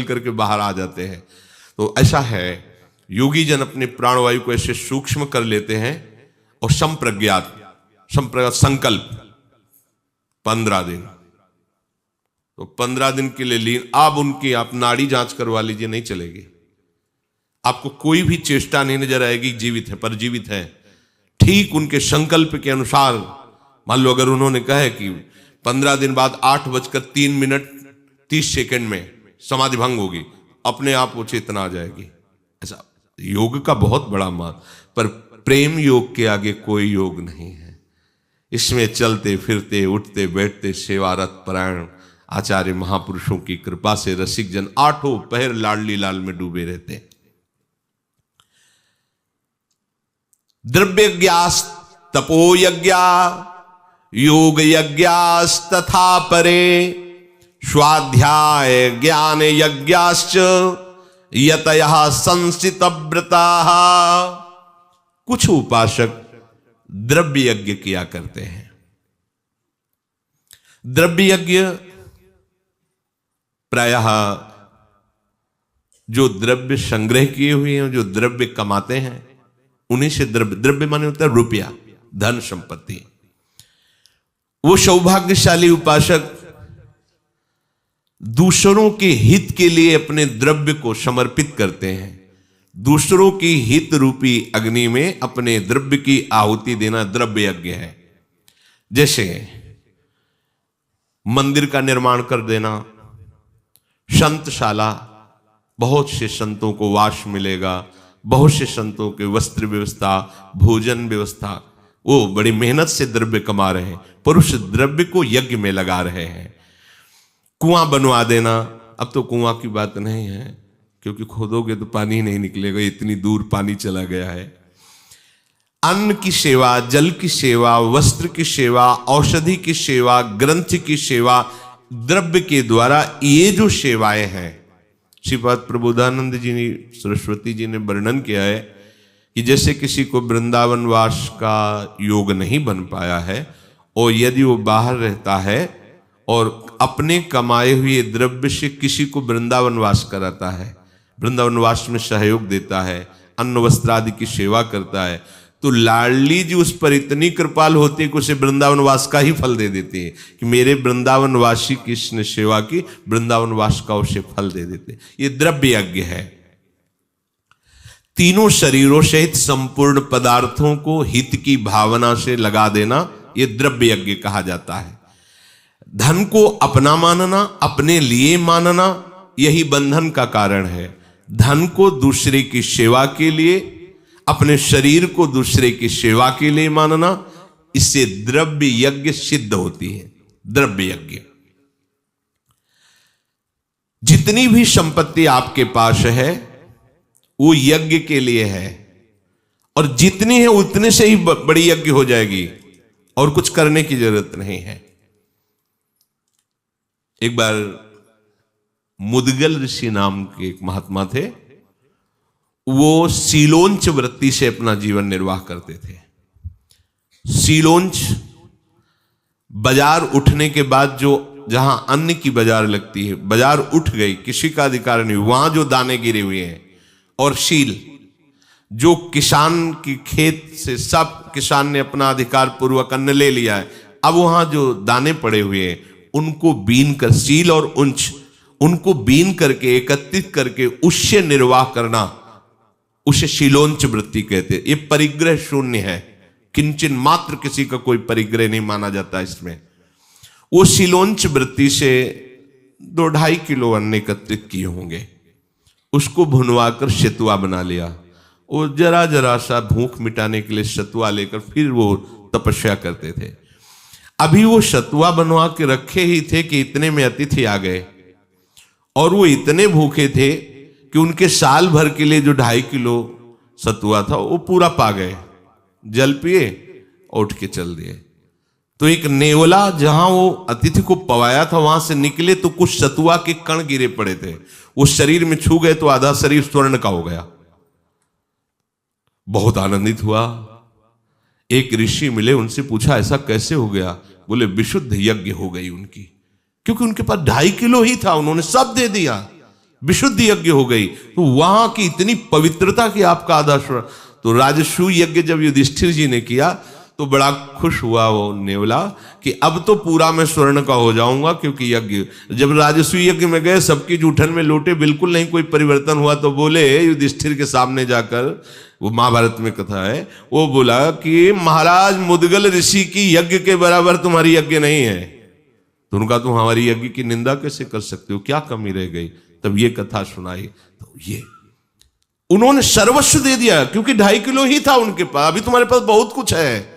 करके बाहर आ जाते हैं। तो ऐसा है, योगी जन अपने प्राणवायु को ऐसे सूक्ष्म कर लेते हैं और संप्रज्ञात संकल्प 15 दिन, तो 15 दिन के लिए लीन। अब उनकी आप नाड़ी जांच करवा लीजिए, नहीं चलेगी, आपको कोई भी चेष्टा नहीं नजर आएगी जीवित है पर जीवित है। ठीक उनके संकल्प के अनुसार, मान लो अगर उन्होंने कहा कि 15 दिन बाद 8:03 में समाधि भंग होगी, अपने आप वो चेतना आ जाएगी। ऐसा योग का बहुत बड़ा मान, पर प्रेम योग के आगे कोई योग नहीं है। इसमें चलते फिरते उठते बैठते सेवारत परायण आचार्य महापुरुषों की कृपा से रसिक जन 8 पहर लाडली लाल में डूबे रहते हैं। द्रव्यज्ञास तपो यज्ञा योग यज्ञास तथा परे स्वाध्याय ज्ञान यज्ञाश्च यतयः संसित व्रता। कुछ उपासक द्रव्य यज्ञ किया करते हैं। द्रव्य यज्ञ प्रायः जो द्रव्य संग्रह किए हुए हैं, जो द्रव्य कमाते हैं, उन्हीं से द्रव्य माने होता है रुपया, धन संपत्ति। वो सौभाग्यशाली उपासक दूसरों के हित के लिए अपने द्रव्य को समर्पित करते हैं। दूसरों की हित रूपी अग्नि में अपने द्रव्य की आहुति देना द्रव्य यज्ञ है। जैसे मंदिर का निर्माण कर देना, संतशाला, बहुत से संतों को वास मिलेगा, बहुत से संतों के वस्त्र व्यवस्था, भोजन व्यवस्था, वो बड़ी मेहनत से द्रव्य कमा रहे हैं, पर उस द्रव्य को यज्ञ में लगा रहे हैं। कुआं बनवा देना, अब तो कुआं की बात नहीं है, क्योंकि खोदोगे तो पानी नहीं निकलेगा, इतनी दूर पानी चला गया है। अन्न की सेवा, जल की सेवा, वस्त्र की सेवा, औषधि की सेवा, ग्रंथ की सेवा, द्रव्य के द्वारा ये जो सेवाएं हैं, श्रीपाद प्रबोधानंद जी ने, सरस्वती जी ने वर्णन किया है कि जैसे किसी को वृंदावन वास का योग नहीं बन पाया है, और यदि वो बाहर रहता है और अपने कमाए हुए द्रव्य से किसी को वृंदावन वास कराता है, वृंदावन वास में सहयोग देता है, अन्न वस्त्र आदि की सेवा करता है, तो लाडली जी उस पर इतनी कृपाल होती है कि उसे वृंदावन वास का ही फल दे देती है कि मेरे वृंदावन वासी की इसने सेवा की, वृंदावन वास का उसे फल दे देते। ये द्रव्य यज्ञ है। तीनों शरीरों सहित संपूर्ण पदार्थों को हित की भावना से लगा देना, ये द्रव्य यज्ञ कहा जाता है। धन को अपना मानना, अपने लिए मानना, यही बंधन का कारण है। धन को दूसरे की सेवा के लिए, अपने शरीर को दूसरे की सेवा के लिए मानना, इससे द्रव्य यज्ञ सिद्ध होती है। द्रव्य यज्ञ, जितनी भी संपत्ति आपके पास है वो यज्ञ के लिए है, और जितनी है उतने से ही बड़ी यज्ञ हो जाएगी, और कुछ करने की जरूरत नहीं है। एक बार मुदगल ऋषि नाम के एक महात्मा थे, वो सीलोंच वृत्ति से अपना जीवन निर्वाह करते थे। सीलोंच बाजार उठने के बाद, जो जहां अन्न की बाजार लगती है, बाजार उठ गई, किसी का अधिकार नहीं, वहां जो दाने गिरे हुए हैं, और शील, जो किसान की खेत से सब किसान ने अपना अधिकार पूर्वक अन्न ले लिया है, अब वहां जो दाने पड़े हुए हैं उनको बीन कर, सील और उंच, उनको बीन करके एकत्रित करके उससे निर्वाह करना, उसे शीलोंच वृत्ति कहते हैं। ये परिग्रह शून्य है, किंचन मात्र किसी का कोई परिग्रह नहीं माना जाता इसमें। वो शीलोंच वृत्ति से 2-2.5 किलो अन्न एकत्रित किए होंगे, उसको भुनवा कर सतुआ बना लिया। वो जरा जरा सा भूख मिटाने के लिए सतुआ लेकर फिर वो तपस्या करते थे। अभी वो सतुआ बनवा के रखे ही थे कि इतने में अतिथि आ गए, और वो इतने भूखे थे कि उनके साल भर के लिए जो 2.5 किलो सतुआ था वो पूरा पा गए, जल पिए और उठ के चल दिए। तो एक नेवला जहां वो अतिथि को पवाया था वहां से निकले तो कुछ सतुआ के कण गिरे पड़े थे, वो शरीर में छू गए तो आधा शरीर स्वर्ण का हो गया। बहुत आनंदित हुआ। एक ऋषि मिले, उनसे पूछा ऐसा कैसे हो गया? बोले विशुद्ध यज्ञ हो गई उनकी, क्योंकि उनके पास 2.5 किलो ही था, उन्होंने सब दे दिया। विशुद्ध यज्ञ हो गई, तो वहां की इतनी पवित्रता की आपका आदर्श। तो राजसूय यज्ञ जब युधिष्ठिर जी ने किया तो बड़ा खुश हुआ वो नेवला कि अब तो पूरा मैं स्वर्ण का हो जाऊंगा, क्योंकि यज्ञ, जब राजसूय यज्ञ में गए सबकी जूठन में लौटे, बिल्कुल नहीं कोई परिवर्तन हुआ। तो बोले युधिष्ठिर के सामने जाकर, वो महाभारत में कथा है, वो बोला कि महाराज मुदगल ऋषि की यज्ञ के बराबर तुम्हारी यज्ञ नहीं है। तो उनका तुम हमारी यज्ञ की निंदा कैसे कर सकते हो, क्या कमी रह गई। तब ये कथा सुनाई, तो ये उन्होंने सर्वस्व दे दिया, क्योंकि 2.5 किलो ही था उनके पास, अभी तुम्हारे पास बहुत कुछ है,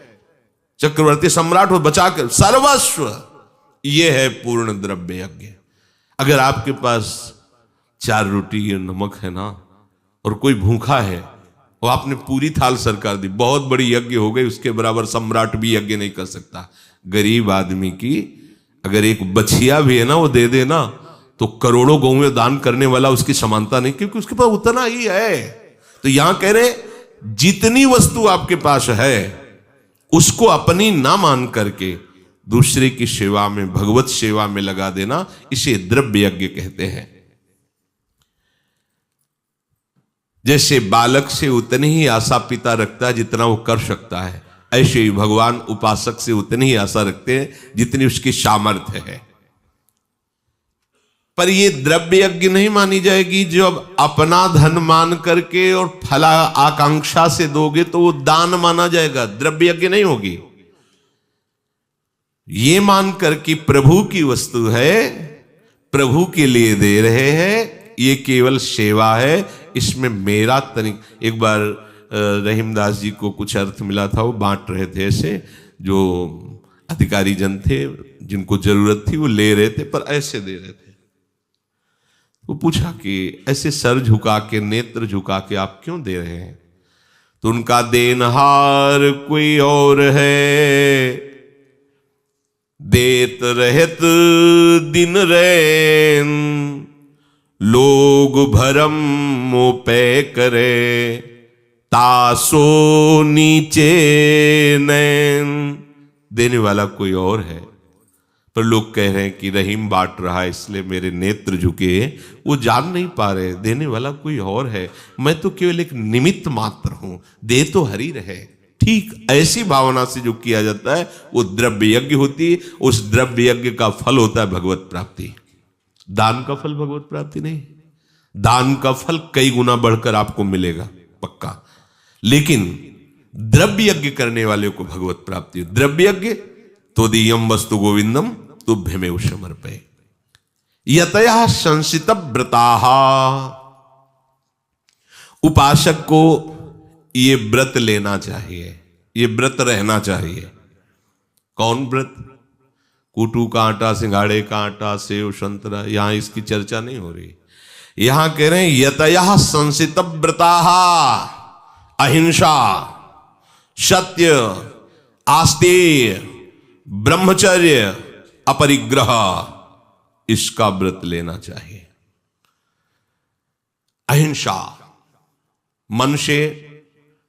चक्रवर्ती सम्राट हो, बचा कर सर्वस्व। ये है पूर्ण द्रव्य यज्ञ। अगर आपके पास 4 रोटी और नमक है ना, और कोई भूखा है और आपने पूरी थाल सरकार दी, बहुत बड़ी यज्ञ हो गई, उसके बराबर सम्राट भी यज्ञ नहीं कर सकता। गरीब आदमी की अगर एक बछिया भी है ना, वो दे देना, तो करोड़ों गौएं दान करने वाला उसकी समानता नहीं, क्योंकि उसके पास उतना ही है। तो यहां कह रहे जितनी वस्तु आपके पास है उसको अपनी ना मान करके दूसरे की सेवा में, भगवत सेवा में लगा देना, इसे द्रव्य यज्ञ कहते हैं। जैसे बालक से उतनी ही आशा पिता रखता है जितना वो कर सकता है, ऐसे ही भगवान उपासक से उतनी ही आशा रखते हैं जितनी उसकी सामर्थ्य है। पर ये द्रव्य यज्ञ नहीं मानी जाएगी। जब अपना धन मान करके और फला आकांक्षा से दोगे तो वो दान माना जाएगा, द्रव्य यज्ञ नहीं होगी। ये मान कर कि प्रभु की वस्तु है, प्रभु के लिए दे रहे हैं, ये केवल सेवा है, इसमें मेरा तनिक। एक बार रहीमदास जी को कुछ अर्थ मिला था, वो बांट रहे थे, ऐसे जो अधिकारी जन थे जिनको जरूरत थी वो ले रहे थे, पर ऐसे दे रहे थे। वो पूछा कि ऐसे सर झुका के, नेत्र झुका के आप क्यों दे रहे हैं। तो उनका देनहार कोई और है, देत रहत दिन रैन, लोग भरम मोपे करे, तासो नीचे नैन। देने वाला कोई और है, पर लोग कह रहे हैं कि रहीम बांट रहा है इसलिए मेरे नेत्र झुके। वो जान नहीं पा रहे देने वाला कोई और है, मैं तो केवल एक निमित्त मात्र हूं, दे तो हरि रहे। ठीक ऐसी भावना से जो किया जाता है वो द्रव्य यज्ञ होती है। उस द्रव्य यज्ञ का फल होता है भगवत प्राप्ति। दान का फल भगवत प्राप्ति नहीं, दान का फल कई गुना बढ़कर आपको मिलेगा पक्का, लेकिन द्रव्य यज्ञ करने वाले को भगवत प्राप्ति। द्रव्य यज्ञ तो दीयम वस्तु गोविंदम तुभ्यमेव समर्पये। यतयः संसित व्रताः, उपासक को ये व्रत लेना चाहिए, ये व्रत रहना चाहिए। कौन व्रत? कूटू का आटा, सिंघाड़े का आटा, सेव संतरा, यहां इसकी चर्चा नहीं हो रही। यहां कह रहे हैं यतयः संसित व्रताः, अहिंसा, सत्य, आस्तेय, ब्रह्मचर्य, अपरिग्रह, इसका व्रत लेना चाहिए। अहिंसा, मन से,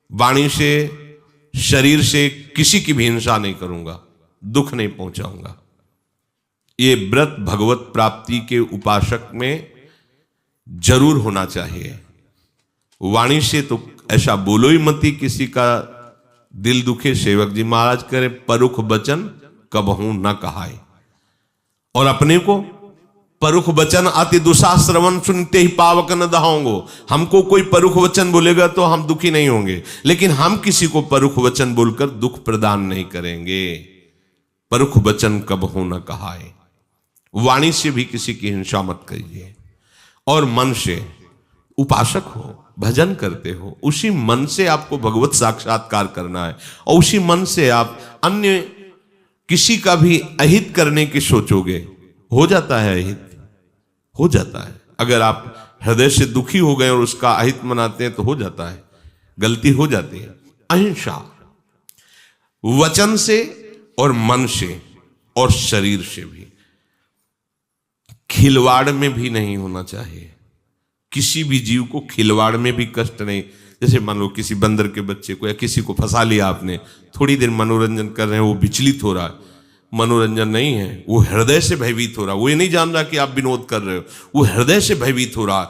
वाणी से, शरीर से किसी की भी हिंसा नहीं करूंगा, दुख नहीं पहुंचाऊंगा। ये व्रत भगवत प्राप्ति के उपासक में जरूर होना चाहिए। वाणी से तो ऐसा बोलो ही मती किसी का दिल दुखे। सेवक जी महाराज करे परुख वचन कबहू न कहाए, और अपने को परुख वचन अति दुशाश्रवण सुनते ही पावक न दहाओंगो। हमको कोई परुख वचन बोलेगा तो हम दुखी नहीं होंगे, लेकिन हम किसी को परुख वचन बोलकर दुख प्रदान नहीं करेंगे। परुख वचन कबहू न कहाए। वाणी से भी किसी की हिंसा मत करिए। और मन से, उपासक हो, भजन करते हो, उसी मन से आपको भगवत साक्षात्कार करना है, और उसी मन से आप अन्य किसी का भी अहित करने की सोचोगे, हो जाता है अहित, हो जाता है। अगर आप हृदय से दुखी हो गए और उसका अहित मनाते हैं तो हो जाता है, गलती हो जाती है। अहिंसा वचन से और मन से और शरीर से भी, खिलवाड़ में भी नहीं होना चाहिए। किसी भी जीव को खिलवाड़ में भी कष्ट नहीं। जैसे मान लो किसी बंदर के बच्चे को या किसी को फंसा लिया आपने, थोड़ी देर मनोरंजन कर रहे हैं, वो विचलित हो रहा है, मनोरंजन नहीं है, वो हृदय से भयभीत हो रहा। वो ये नहीं जान रहा कि आप विनोद कर रहे हो, वो हृदय से भयभीत हो रहा।